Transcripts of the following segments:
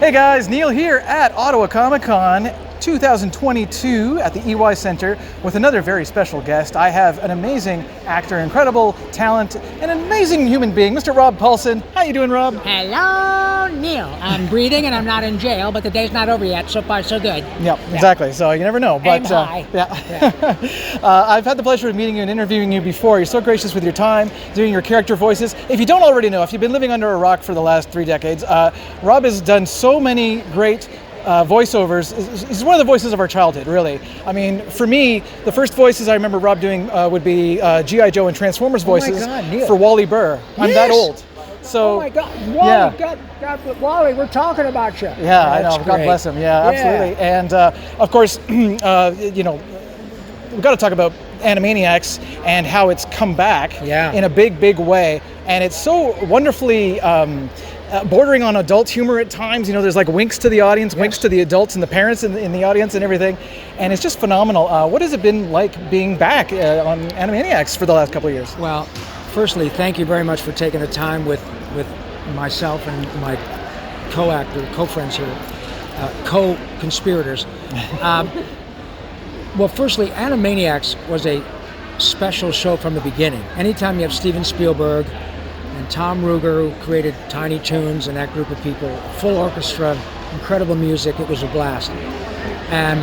Hey guys, Neil here at Ottawa Comic Con 2022 at the EY Center with another very special guest. I have an amazing actor, incredible talent, and an amazing human being, Mr. Rob Paulsen. How you doing, Rob? Hello, Neil. I'm breathing and I'm not in jail, but the day's not over yet. So far, so good. Yep, exactly. So you never know. But I've had the pleasure of meeting you and interviewing you before. You're so gracious with your time, doing your character voices. If you don't already know, if you've been living under a rock for the last 3 decades, Rob has done so many great voiceovers. He's one of the voices of our childhood, really. I mean, for me, the first voices I remember Rob doing would be G.I.Joe and Transformers voices for Wally Burr. I'm that old. So, oh my God, Wally, God, Wally, we're talking about you. Yeah, I know. God bless him. Yeah, absolutely. And of course, you know, we've got to talk about Animaniacs and how it's come back in a big way. And it's so wonderfully bordering on adult humor at times. You know, there's like winks to the audience, winks to the adults and the parents in the audience and everything. And it's just phenomenal. What has it been like being back on Animaniacs for the last couple of years? Well, firstly, thank you very much for taking the time with myself and my co-actor, co-friends here, co-conspirators. Well, firstly, Animaniacs was a special show from the beginning. Anytime you have Steven Spielberg and Tom Ruegger, who created Tiny Toons, and that group of people, full orchestra, incredible music, it was a blast. And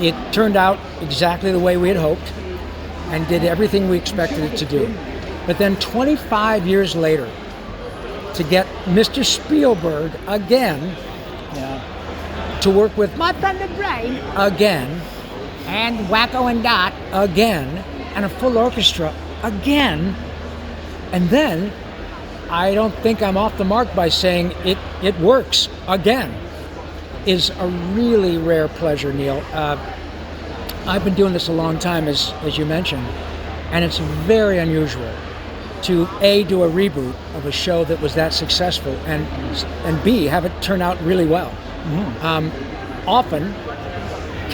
it turned out exactly the way we had hoped and did everything we expected it to do. But then 25 years later, to get Mr. Spielberg again to work with My Thunder Brain again, and Wacko and Dot again, and a full orchestra again, and then I don't think I'm off the mark by saying it works again, is a really rare pleasure, Neil. I've been doing this a long time, as you mentioned, and it's very unusual to A, do a reboot of a show that was that successful, and B, have it turn out really well. Mm-hmm. Often,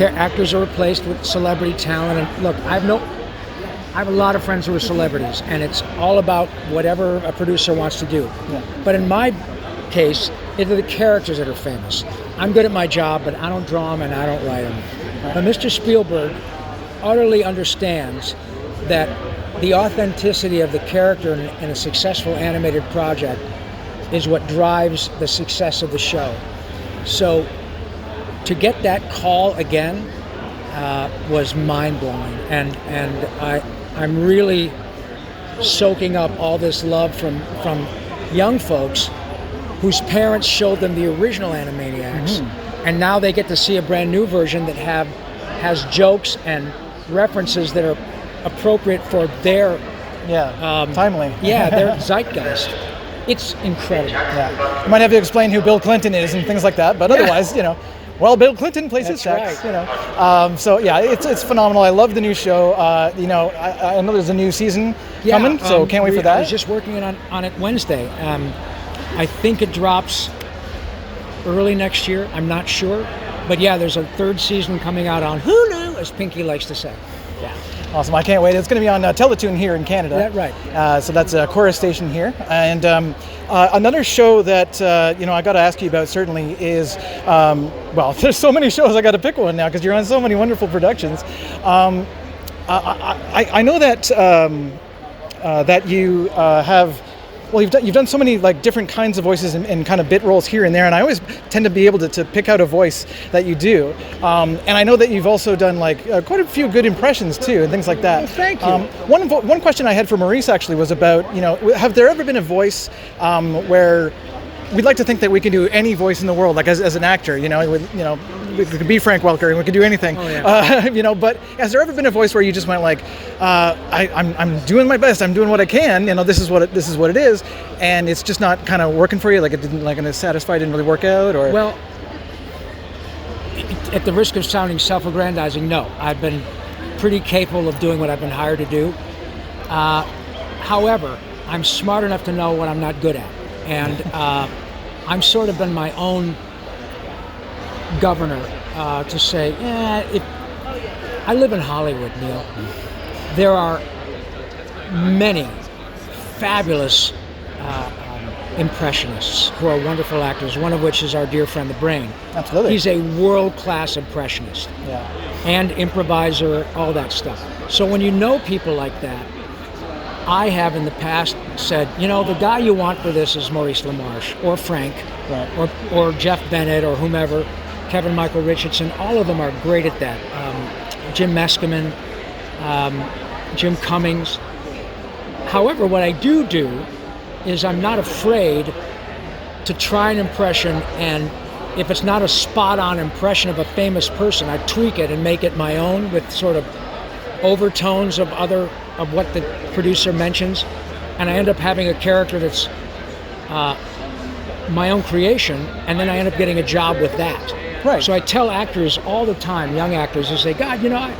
actors are replaced with celebrity talent, and look, I have a lot of friends who are celebrities, and it's all about whatever a producer wants to do. Yeah. But in my case, it's the characters that are famous. I'm good at my job, but I don't draw them and I don't write them. But Mr. Spielberg utterly understands that the authenticity of the character in a successful animated project is what drives the success of the show. So to get that call again was mind-blowing, and I'm really soaking up all this love from young folks whose parents showed them the original Animaniacs, and now they get to see a brand new version that has jokes and references that are appropriate for their timely. Their zeitgeist. It's incredible. Yeah, you might have to explain who Bill Clinton is and things like that, but otherwise, you know. Well, Bill Clinton plays his sex, you know. So yeah, it's phenomenal. I love the new show. You know, I know there's a new season coming, so can't wait for that. I was just working on it Wednesday. I think it drops early next year. I'm not sure, but yeah, there's a 3rd season coming out on Hulu, as Pinky likes to say. Yeah. Awesome! I can't wait. It's going to be on Teletoon here in Canada. That's right. So that's a Chorus station here, and another show that you know I got to ask you about certainly is well, there's so many shows I got to pick one now because you're on so many wonderful productions. I know that that you have. Well, you've done so many like different kinds of voices and kind of bit roles here and there, and I always tend to be able to pick out a voice that you do. And I know that you've also done like quite a few good impressions too, and things like that. Well, thank you. One question I had for Maurice actually was about, you know, have there ever been a voice where we'd like to think that we can do any voice in the world, like as an actor, you know, we could be Frank Welker and we could do anything. Oh, yeah. You know, but has there ever been a voice where you just went like, I'm doing my best, I'm doing what I can, you know, this is what it is, and it's just not kind of working for you, like it didn't, like in Satisfied didn't really work out, or? Well, at the risk of sounding self-aggrandizing, no, I've been pretty capable of doing what I've been hired to do. However, I'm smart enough to know what I'm not good at. And I'm sort of been my own governor to say, I live in Hollywood, Neil. There are many fabulous impressionists who are wonderful actors, one of which is our dear friend, the Brain. Absolutely. He's a world-class impressionist. Yeah. And improviser, all that stuff. So when you know people like that, I have in the past said, you know, the guy you want for this is Maurice LaMarche, or Frank, right. or Jeff Bennett, or whomever, Kevin Michael Richardson. All of them are great at that. Jim Meskimen, Jim Cummings. However, what I do is I'm not afraid to try an impression, and if it's not a spot-on impression of a famous person, I tweak it and make it my own with sort of overtones of what the producer mentions, and I end up having a character that's my own creation, and then I end up getting a job with that. Right. So I tell actors all the time, young actors, who say, God, you know,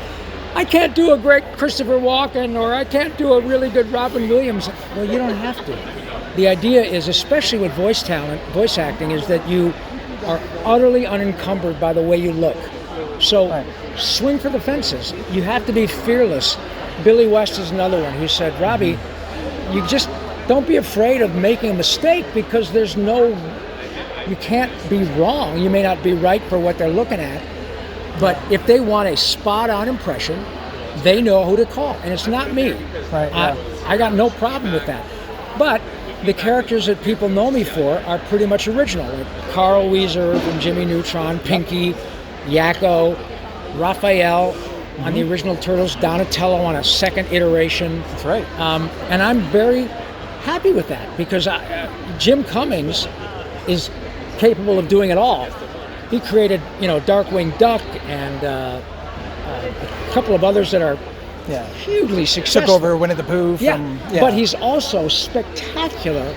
I can't do a great Christopher Walken, or I can't do a really good Robin Williams. Well, you don't have to. The idea is, especially with voice talent, voice acting, is that you are utterly unencumbered by the way you look. So swing for the fences. You have to be fearless. Billy West is another one who said, Robbie, you just don't be afraid of making a mistake, because you can't be wrong. You may not be right for what they're looking at, but if they want a spot-on impression, they know who to call, and it's not me. Right. I got no problem with that. But the characters that people know me for are pretty much original, like Carl Weezer from Jimmy Neutron, Pinky, Yakko, Raphael on the original Turtles, Donatello on a second iteration. That's right. And I'm very happy with that, because Jim Cummings is capable of doing it all. He created, Darkwing Duck and a couple of others that are hugely successful. Took over Winnie the Pooh from... Yeah, but he's also spectacular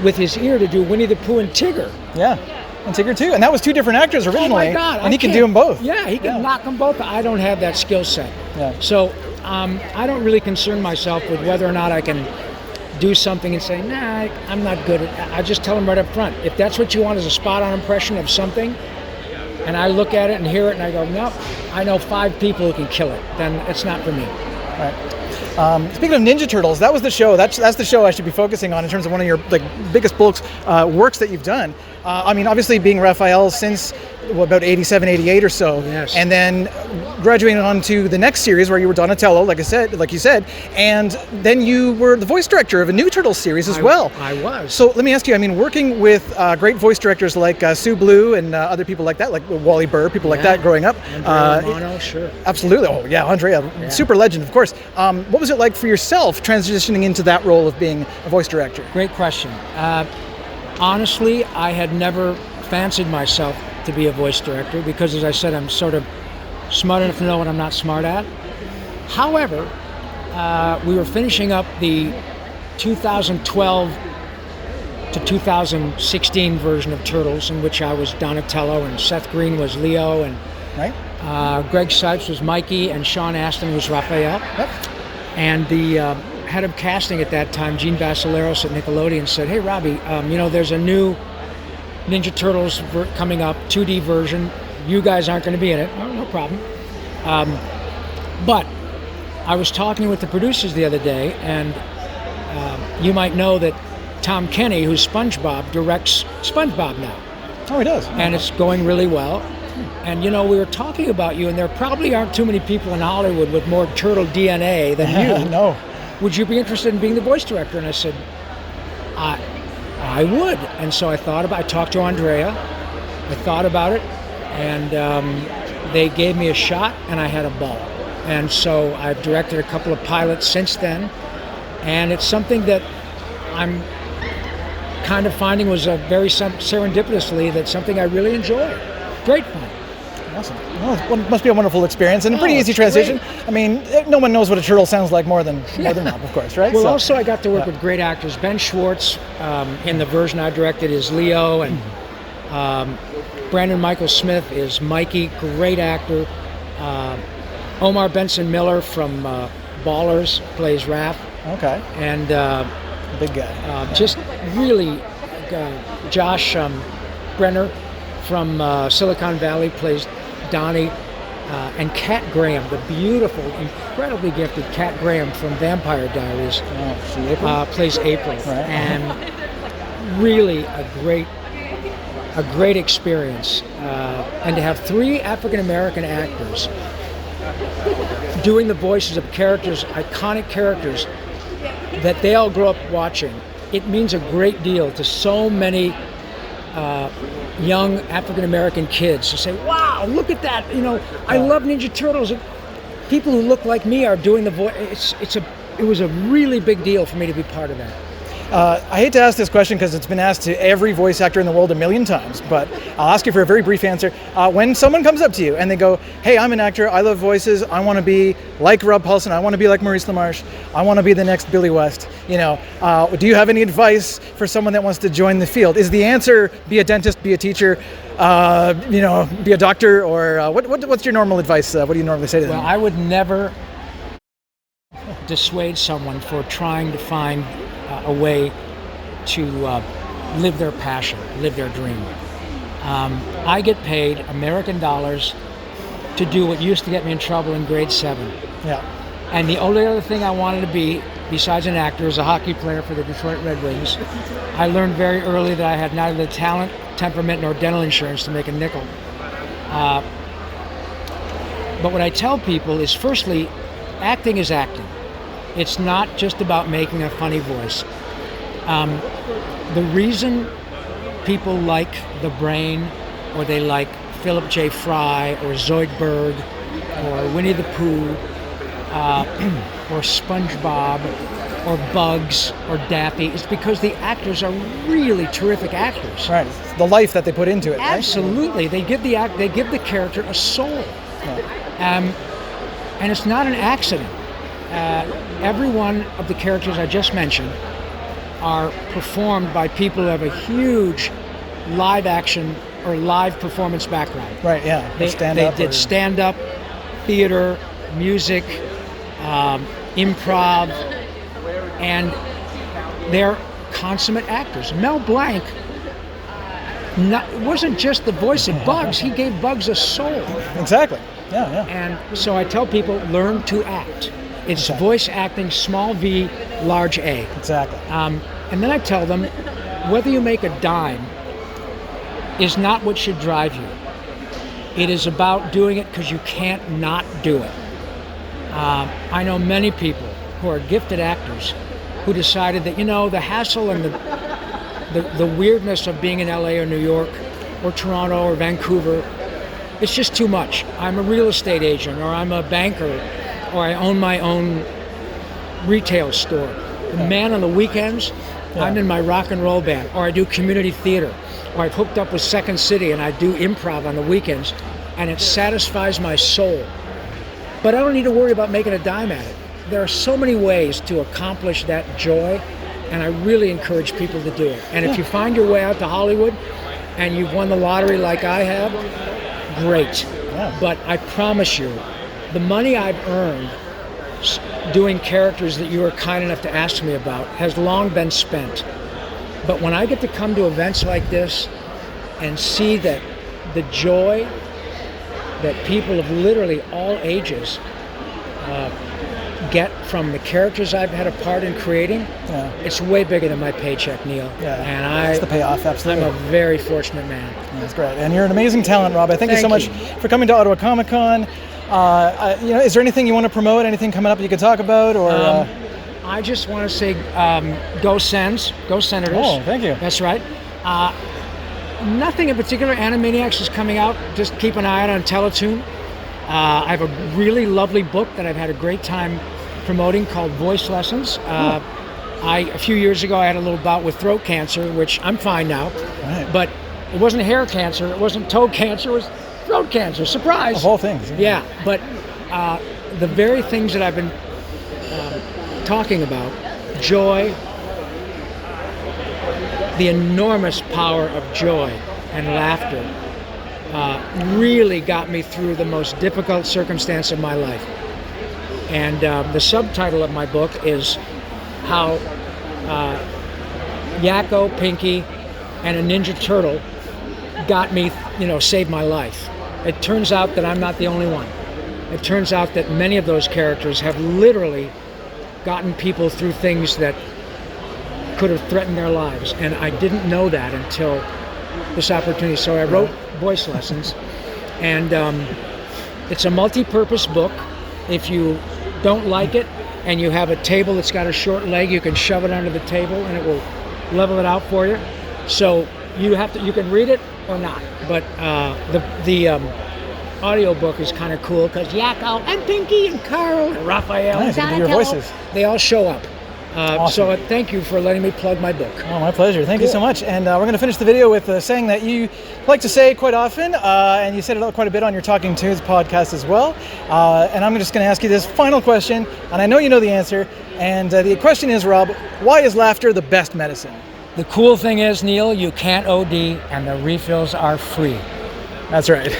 with his ear to do Winnie the Pooh and Tigger. Yeah, and Tigger too. And that was two different actors originally. Oh my God. And he can do them both. Yeah, he can knock them both. I don't have that skill set. Yeah. So I don't really concern myself with whether or not I can do something and say, nah, I'm not good at it. I just tell them right up front, if that's what you want is a spot-on impression of something, and I look at it and hear it and I go, nope, I know 5 people who can kill it, then it's not for me. Right. Speaking of Ninja Turtles, that was the show. That's the show I should be focusing on in terms of one of your biggest works that you've done. Obviously being Raphael since about 87, 88 or so, yes. And then graduating on to the next series where you were Donatello, like you said, and then you were the voice director of a new Turtles series as well. I was. So let me ask you, working with great voice directors like Sue Blue and other people like that, like Wally Burr, people like that growing up. Andrea Romano, sure. Absolutely. Oh yeah, Andrea, super legend, of course. What was it like for yourself transitioning into that role of being a voice director? Great question. Honestly, I had never fancied myself to be a voice director because, as I said, I'm sort of smart enough to know what I'm not smart at. However, we were finishing up the 2012 to 2016 version of Turtles, in which I was Donatello and Seth Green was Leo, and Greg Sipes was Mikey, and Sean Astin was Raphael. Yep. And the head of casting at that time, Gene Basileros at Nickelodeon, said, hey, Robbie, there's a new Ninja Turtles coming up, 2D version. You guys aren't going to be in it. Oh, no problem. But I was talking with the producers the other day, and you might know that Tom Kenny, who's SpongeBob, directs SpongeBob now. Oh, he does. And it's going really well. And, we were talking about you, and there probably aren't too many people in Hollywood with more turtle DNA than you. No. Would you be interested in being the voice director? And I said, I would. And so I talked to Andrea, I thought about it, and they gave me a shot, and I had a ball. And so I've directed a couple of pilots since then, and it's something that I'm kind of finding was a very serendipitously that's something I really enjoy. Great fun. Awesome. Well, it must be a wonderful experience and a pretty easy transition. Great. No one knows what a turtle sounds like more than Rob, of course, right? Well, also I got to work with great actors. Ben Schwartz, in the version I directed, is Leo, and Brandon Michael Smith is Mikey, great actor. Omar Benson Miller from Ballers plays Raph. Okay. And big guy. Just really, Josh Brenner from Silicon Valley plays Donnie, and Kat Graham, the beautiful, incredibly gifted Kat Graham from Vampire Diaries, April? plays April. Right. And really a great experience. And to have 3 African American actors doing the voices of characters, iconic characters that they all grew up watching, it means a great deal to so many young African American kids to say, wow, look at that, I love Ninja Turtles. People who look like me are doing the voice. It was a really big deal for me to be part of that. I hate to ask this question because it's been asked to every voice actor in the world a million times, but I'll ask you for a very brief answer. When someone comes up to you and they go, hey, I'm an actor, I love voices, I want to be like Rob Paulsen, I want to be like Maurice LaMarche, I want to be the next Billy West, do you have any advice for someone that wants to join the field? Is the answer be a dentist, be a teacher, be a doctor, or what's your normal advice? What do you normally say to them? Well, I would never dissuade someone for trying to find a way to live their passion, live their dream. I get paid American dollars to do what used to get me in trouble in grade 7. Yeah. And the only other thing I wanted to be, besides an actor, is a hockey player for the Detroit Red Wings. I learned very early that I had neither the talent, temperament, nor dental insurance to make a nickel. But what I tell people is, firstly, acting is acting. It's not just about making a funny voice. The reason people like The Brain, or they like Philip J. Fry, or Zoidberg, or Winnie the Pooh, or SpongeBob, or Bugs, or Daffy, is because the actors are really terrific actors. Right. It's the life that they put into it. Absolutely. Right? They give the character a soul. Yeah. And it's not an accident. Every one of the characters I just mentioned are performed by people who have a huge live action or live performance background. Right, yeah. They did stand-up, theater, music, improv, and they're consummate actors. Mel Blanc wasn't just the voice of Bugs, he gave Bugs a soul. Exactly, yeah. And so I tell people, learn to act. It's voice acting, small v, large A. Exactly. And then I tell them, whether you make a dime is not what should drive you. It is about doing it because you can't not do it. I know many people who are gifted actors who decided that, the hassle and the weirdness of being in LA or New York or Toronto or Vancouver, it's just too much. I'm a real estate agent, or I'm a banker, or I own my own retail store. And man, on the weekends, I'm in my rock and roll band, or I do community theater, or I've hooked up with Second City and I do improv on the weekends, and it satisfies my soul. But I don't need to worry about making a dime at it. There are so many ways to accomplish that joy, and I really encourage people to do it. And if you find your way out to Hollywood and you've won the lottery like I have, great. Yeah. But I promise you, the money I've earned doing characters that you were kind enough to ask me about has long been spent. But when I get to come to events like this and see that the joy that people of literally all ages get from the characters I've had a part in creating, it's way bigger than my paycheck, Neil. Yeah, and it's the payoff, absolutely. I'm a very fortunate man. That's great. And you're an amazing talent, Rob. Thank you so much for coming to Ottawa Comic Con. Is there anything you want to promote? Anything coming up you could talk about? Or I just want to say, go Sens, go Senators. Oh, thank you. That's right. Nothing in particular. Animaniacs is coming out. Just keep an eye out on Teletoon. I have a really lovely book that I've had a great time promoting called Voice Lessons. A few years ago, I had a little bout with throat cancer, which I'm fine now. Right. But it wasn't hair cancer. It wasn't toe cancer. It was throat cancer. Surprise. The whole thing. Yeah, but the very things that I've been talking about, joy, the enormous power of joy and laughter, really got me through the most difficult circumstance of my life. And the subtitle of my book is how Yakko, Pinky, and a Ninja Turtle got me, saved my life. It turns out that I'm not the only one. It turns out that many of those characters have literally gotten people through things that could have threatened their lives. And I didn't know that until this opportunity. So I wrote voice lessons, and it's a multi-purpose book. If you don't like it and you have a table that's got a short leg, you can shove it under the table and it will level it out for you. So you can read it or not. But the audio book is kind of cool because Yakko and Pinky and Carl and Raphael nice, and your voices. They all show up. Awesome. So thank you for letting me plug my book. Oh, my pleasure. Thank you so much. And we're going to finish the video with saying that you like to say quite often, and you said it quite a bit on your Talking Tunes podcast as well. And I'm just going to ask you this final question, and I know you know the answer. And the question is, Rob, why is laughter the best medicine? The cool thing is, Neil, you can't OD, and the refills are free. That's right.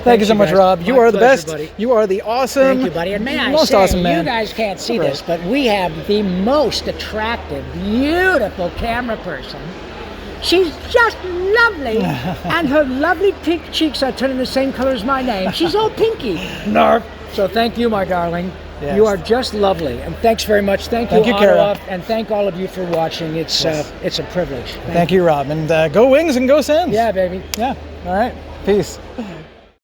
Thank you so much, guys. Rob. You My are the pleasure, best. buddy. You are the awesome. Thank you, buddy. And may I most say, awesome man. you guys can't see this, but we have the most attractive, beautiful camera person. She's just lovely, and her lovely pink cheeks are turning the same color as my name. She's all pinky. Nerf. So thank you, my darling. Yes. You are just lovely, and thanks very much. Thank you, Cara. and thank all of you for watching. It's a privilege. Thank you, Rob. And go Wings and go Sens. Yeah, baby. Yeah. All right. Peace.